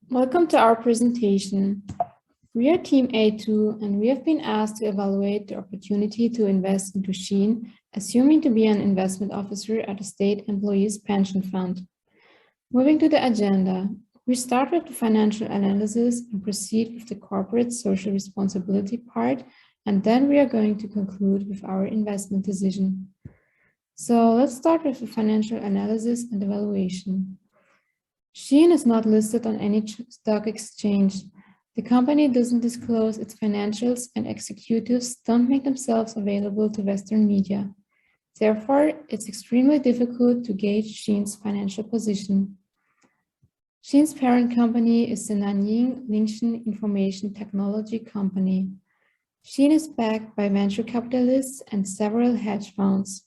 Welcome to our presentation. We are Team A2 and we have been asked to evaluate the opportunity to invest into Shein, assuming to be an investment officer at a state employees pension fund. Moving to the agenda, we start with the financial analysis and proceed with the corporate social responsibility part, and then we are going to conclude with our investment decision. So let's start with the financial analysis and evaluation. Shein is not listed on any stock exchange. The company doesn't disclose its financials and executives don't make themselves available to Western media. Therefore, it's extremely difficult to gauge Shein's financial position. Shein's parent company is the Nanjing Lingshan Information Technology Company. Shein is backed by venture capitalists and several hedge funds.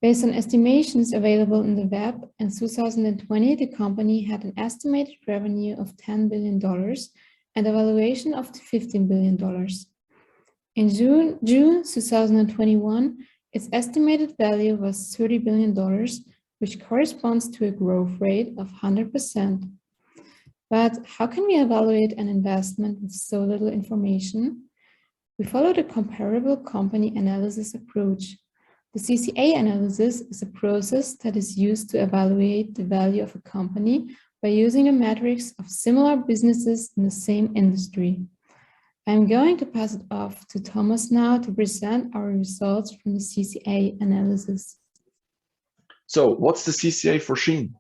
Based on estimations available in the web, in 2020, the company had an estimated revenue of $10 billion and a valuation of $15 billion. In June 2021, its estimated value was $30 billion, which corresponds to a growth rate of 100%. But how can we evaluate an investment with so little information? We followed a comparable company analysis approach. The CCA analysis is a process that is used to evaluate the value of a company by using the metrics of similar businesses in the same industry. I'm going to pass it off to Thomas now to present our results from the CCA analysis. So what's the CCA for Shein?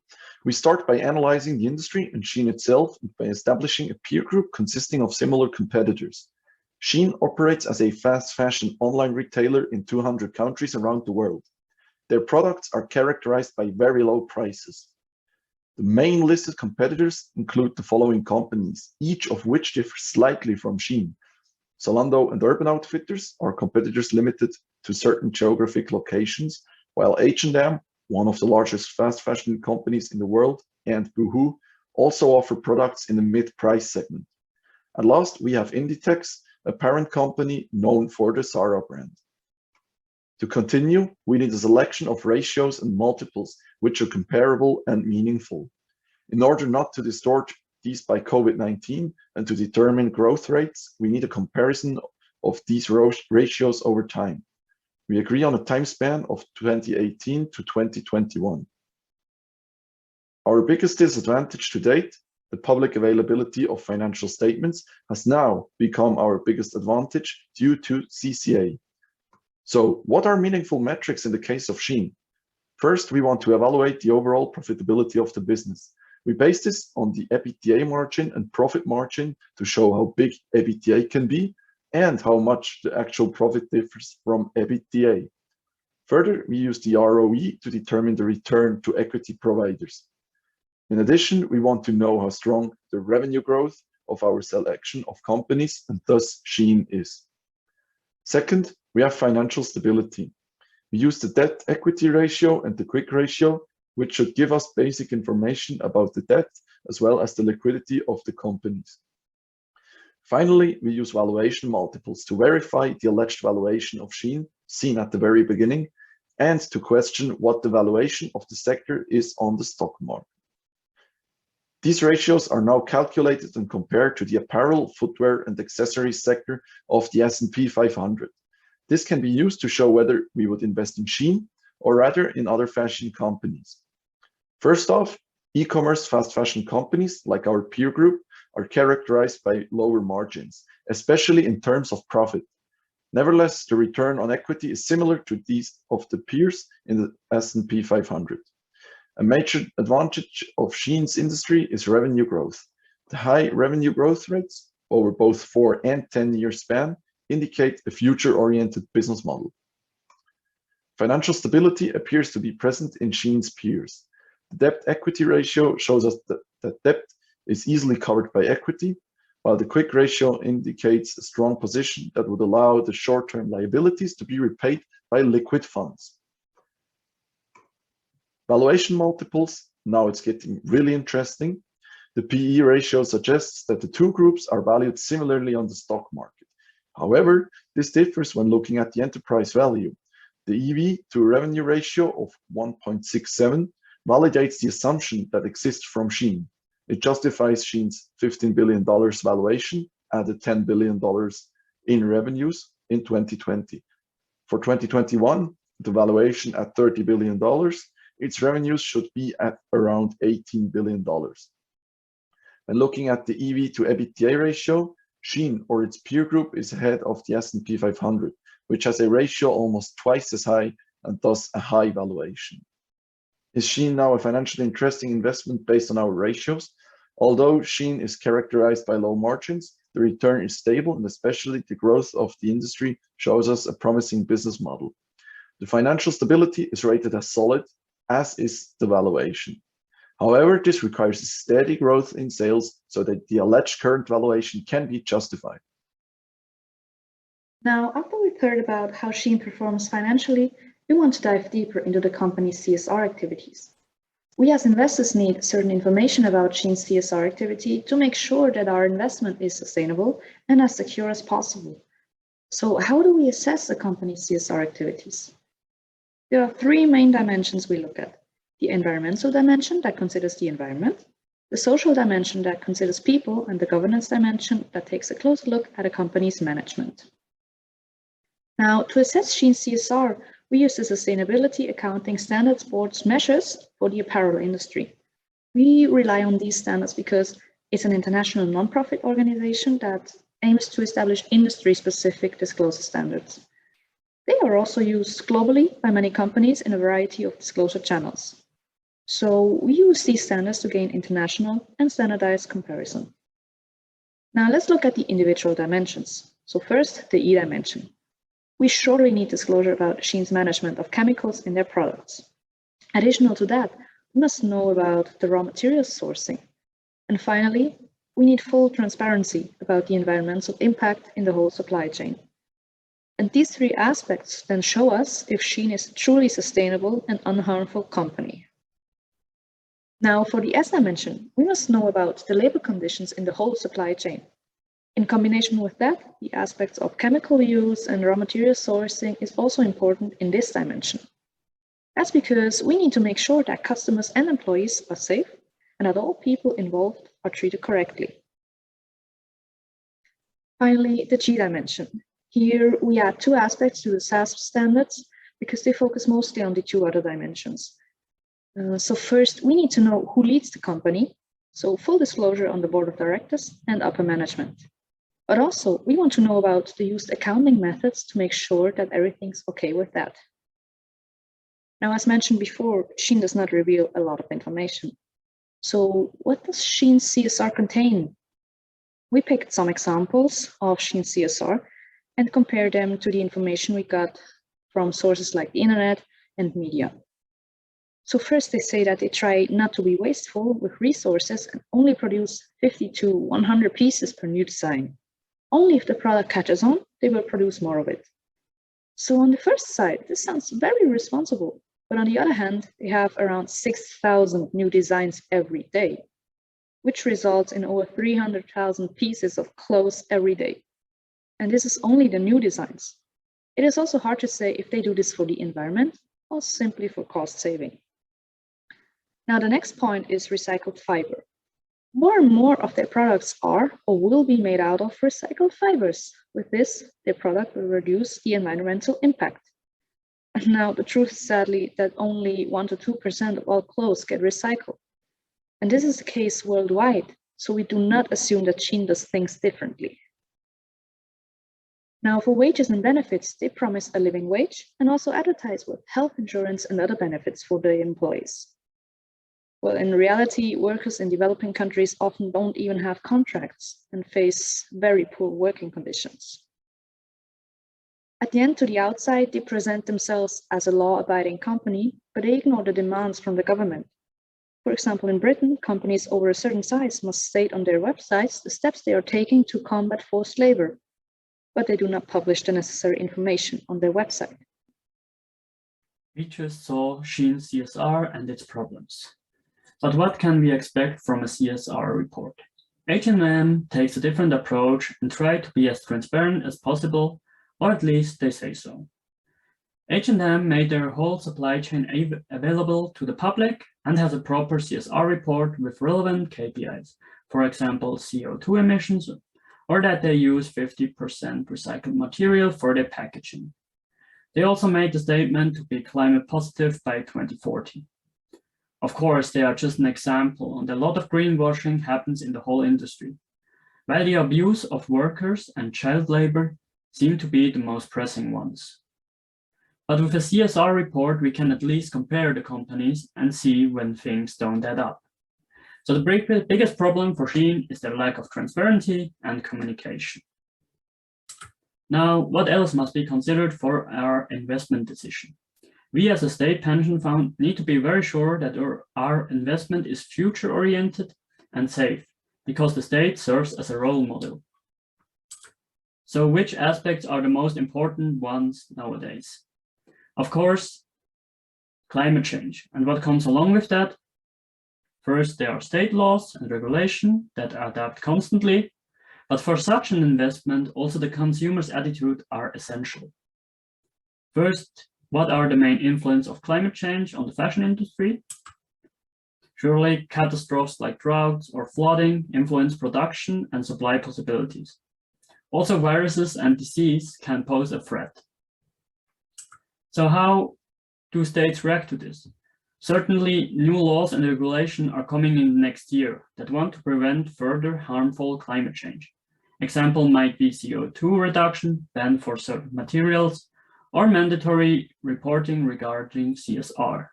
We start by analyzing the industry and Shein itself by establishing a peer group consisting of similar competitors. Shein operates as a fast fashion online retailer in 200 countries around the world. Their products are characterized by very low prices. The main listed competitors include the following companies, each of which differs slightly from Shein. Zalando and Urban Outfitters are competitors limited to certain geographic locations, while H&M, one of the largest fast fashion companies in the world, and Boohoo also offer products in the mid-price segment. And last, we have Inditex, a parent company known for the Zara brand. To continue, we need a selection of ratios and multiples which are comparable and meaningful. In order not to distort these by COVID-19 and to determine growth rates, we need a comparison of these ratios over time. We agree on a time span of 2018 to 2021. Our biggest disadvantage to date, the public availability of financial statements, has now become our biggest advantage due to CCA. So what are meaningful metrics in the case of Shein? First, we want to evaluate the overall profitability of the business. We base this on the EBITDA margin and profit margin to show how big EBITDA can be and how much the actual profit differs from EBITDA. Further, we use the ROE to determine the return to equity providers. In addition, we want to know how strong the revenue growth of our selection of companies and thus Shein is. Second, we have financial stability. We use the debt equity ratio and the quick ratio, which should give us basic information about the debt as well as the liquidity of the companies. Finally, we use valuation multiples to verify the alleged valuation of Shein seen at the very beginning and to question what the valuation of the sector is on the stock market. These ratios are now calculated and compared to the apparel, footwear, and accessories sector of the S&P 500. This can be used to show whether we would invest in Shein or rather in other fashion companies. First off, e-commerce fast fashion companies like our peer group are characterized by lower margins, especially in terms of profit. Nevertheless, the return on equity is similar to these of the peers in the S&P 500. A major advantage of Shein's industry is revenue growth. The high revenue growth rates over both 4 and 10-year span indicate a future-oriented business model. Financial stability appears to be present in Shein's peers. The debt-equity ratio shows us that debt is easily covered by equity, while the quick ratio indicates a strong position that would allow the short-term liabilities to be repaid by liquid funds. Valuation multiples, now it's getting really interesting. The PE ratio suggests that the two groups are valued similarly on the stock market. However, this differs when looking at the enterprise value. The EV to revenue ratio of 1.67 validates the assumption that exists from Shein. It justifies Shein's $15 billion valuation at the $10 billion in revenues in 2020. For 2021, the valuation at $30 billion, its revenues should be at around $18 billion. When looking at the EV to EBITDA ratio, Shein or its peer group is ahead of the S&P 500, which has a ratio almost twice as high and thus a high valuation. Is Shein now a financially interesting investment based on our ratios? Although Shein is characterized by low margins, the return is stable, and especially the growth of the industry shows us a promising business model. The financial stability is rated as solid, as is the valuation. However, this requires a steady growth in sales so that the alleged current valuation can be justified. Now, after we've heard about how Shein performs financially, we want to dive deeper into the company's CSR activities. We as investors need certain information about Shein's CSR activity to make sure that our investment is sustainable and as secure as possible. So how do we assess the company's CSR activities? There are three main dimensions we look at: the environmental dimension that considers the environment, the social dimension that considers people, and the governance dimension that takes a closer look at a company's management. Now, to assess Shein's CSR, we use the Sustainability Accounting Standards Board's measures for the apparel industry. We rely on these standards because it's an international nonprofit organization that aims to establish industry-specific disclosure standards. They are also used globally by many companies in a variety of disclosure channels. So we use these standards to gain international and standardized comparison. Now let's look at the individual dimensions. So first, the E dimension. We surely need disclosure about Shein's management of chemicals in their products. Additional to that, we must know about the raw materials sourcing. And finally, we need full transparency about the environmental impact in the whole supply chain. And these three aspects then show us if Shein is a truly sustainable and unharmful company. Now, for the S dimension, we must know about the labor conditions in the whole supply chain. In combination with that, the aspects of chemical use and raw material sourcing is also important in this dimension. That's because we need to make sure that customers and employees are safe and that all people involved are treated correctly. Finally, the G dimension. Here we add two aspects to the SASP standards because they focus mostly on the two other dimensions. So first, we need to know who leads the company, so full disclosure on the board of directors and upper management. But also, we want to know about the used accounting methods to make sure that everything's okay with that. Now, as mentioned before, Shein does not reveal a lot of information. So what does Shein's CSR contain? We picked some examples of Shein's CSR and compared them to the information we got from sources like the internet and media. So first, they say that they try not to be wasteful with resources and only produce 50 to 100 pieces per new design. Only if the product catches on, they will produce more of it. So on the first side, this sounds very responsible. But on the other hand, they have around 6,000 new designs every day, which results in over 300,000 pieces of clothes every day. And this is only the new designs. It is also hard to say if they do this for the environment or simply for cost saving. Now, the next point is recycled fiber. More and more of their products are or will be made out of recycled fibers. With this, their product will reduce the environmental impact. And now, the truth is sadly that only 1 to 2% of all clothes get recycled. And this is the case worldwide, so we do not assume that Shein does things differently. Now, for wages and benefits, they promise a living wage and also advertise with health insurance and other benefits for their employees. Well, in reality, workers in developing countries often don't even have contracts and face very poor working conditions. At the end, to the outside, they present themselves as a law-abiding company, but they ignore the demands from the government. For example, in Britain, companies over a certain size must state on their websites the steps they are taking to combat forced labor, but they do not publish the necessary information on their website. We just saw Shein's CSR and its problems. But what can we expect from a CSR report? H&M takes a different approach and tries to be as transparent as possible, or at least they say so. H&M made their whole supply chain available to the public and has a proper CSR report with relevant KPIs, for example, CO2 emissions, or that they use 50% recycled material for their packaging. They also made the statement to be climate positive by 2040. Of course, they are just an example, and a lot of greenwashing happens in the whole industry, while the abuse of workers and child labor seem to be the most pressing ones. But with a CSR report, we can at least compare the companies and see when things don't add up. So the biggest problem for Shein is their lack of transparency and communication. Now, what else must be considered for our investment decision? We as a state pension fund need to be very sure that our investment is future-oriented and safe, because the state serves as a role model. So which aspects are the most important ones nowadays? Of course, climate change and what comes along with that. First, there are state laws and regulation that adapt constantly, but for such an investment, also the consumer's attitude are essential. First, what are the main influence of climate change on the fashion industry? Surely, catastrophes like droughts or flooding influence production and supply possibilities. Also, viruses and disease can pose a threat. So how do states react to this? Certainly, new laws and regulation are coming in the next year that want to prevent further harmful climate change. Example might be CO2 reduction, ban for certain materials, or mandatory reporting regarding CSR.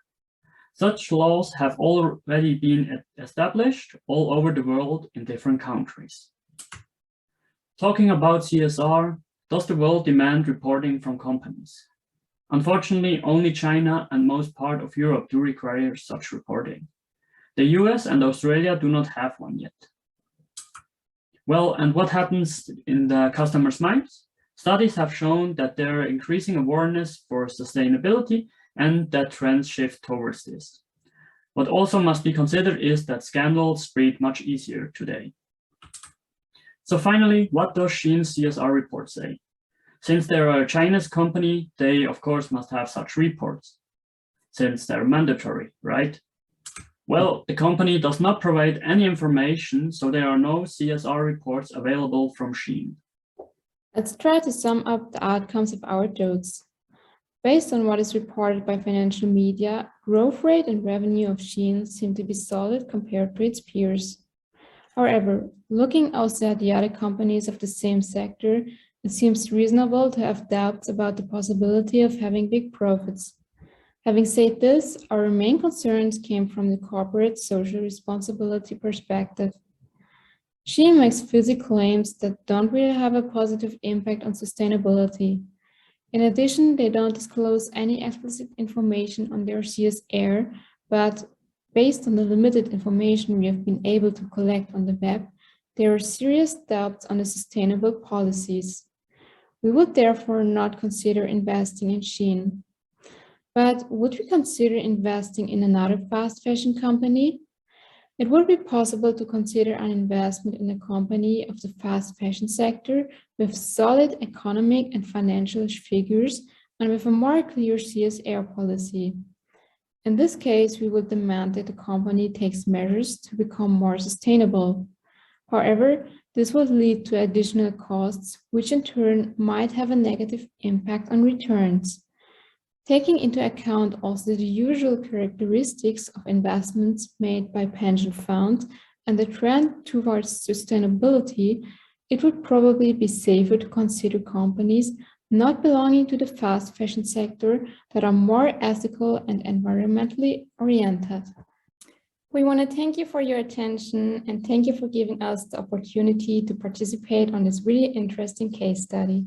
Such laws have already been established all over the world in different countries. Talking about CSR, does the world demand reporting from companies? Unfortunately, only China and most part of Europe do require such reporting. The US and Australia do not have one yet. Well, and what happens in the customers' minds? Studies have shown that there are increasing awareness for sustainability and that trends shift towards this. What also must be considered is that scandals spread much easier today. So finally, what does Shein's CSR report say? Since they're a Chinese company, they of course must have such reports, since they're mandatory, right? Well, the company does not provide any information, so there are no CSR reports available from Shein. Let's try to sum up the outcomes of our jokes. Based on what is reported by financial media, growth rate and revenue of Shein seem to be solid compared to its peers. However, looking also at the other companies of the same sector, it seems reasonable to have doubts about the possibility of having big profits. Having said this, our main concerns came from the corporate social responsibility perspective. Shein makes fuzzy claims that don't really have a positive impact on sustainability. In addition, they don't disclose any explicit information on their CSR, but based on the limited information we have been able to collect on the web, there are serious doubts on the sustainable policies. We would therefore not consider investing in Shein. But would we consider investing in another fast fashion company? It would be possible to consider an investment in a company of the fast fashion sector with solid economic and financial figures and with a more clear CSR policy. In this case, we would demand that the company takes measures to become more sustainable. However, this would lead to additional costs, which in turn might have a negative impact on returns. Taking into account also the usual characteristics of investments made by pension funds and the trend towards sustainability, it would probably be safer to consider companies not belonging to the fast fashion sector that are more ethical and environmentally oriented. We want to thank you for your attention and thank you for giving us the opportunity to participate on this really interesting case study.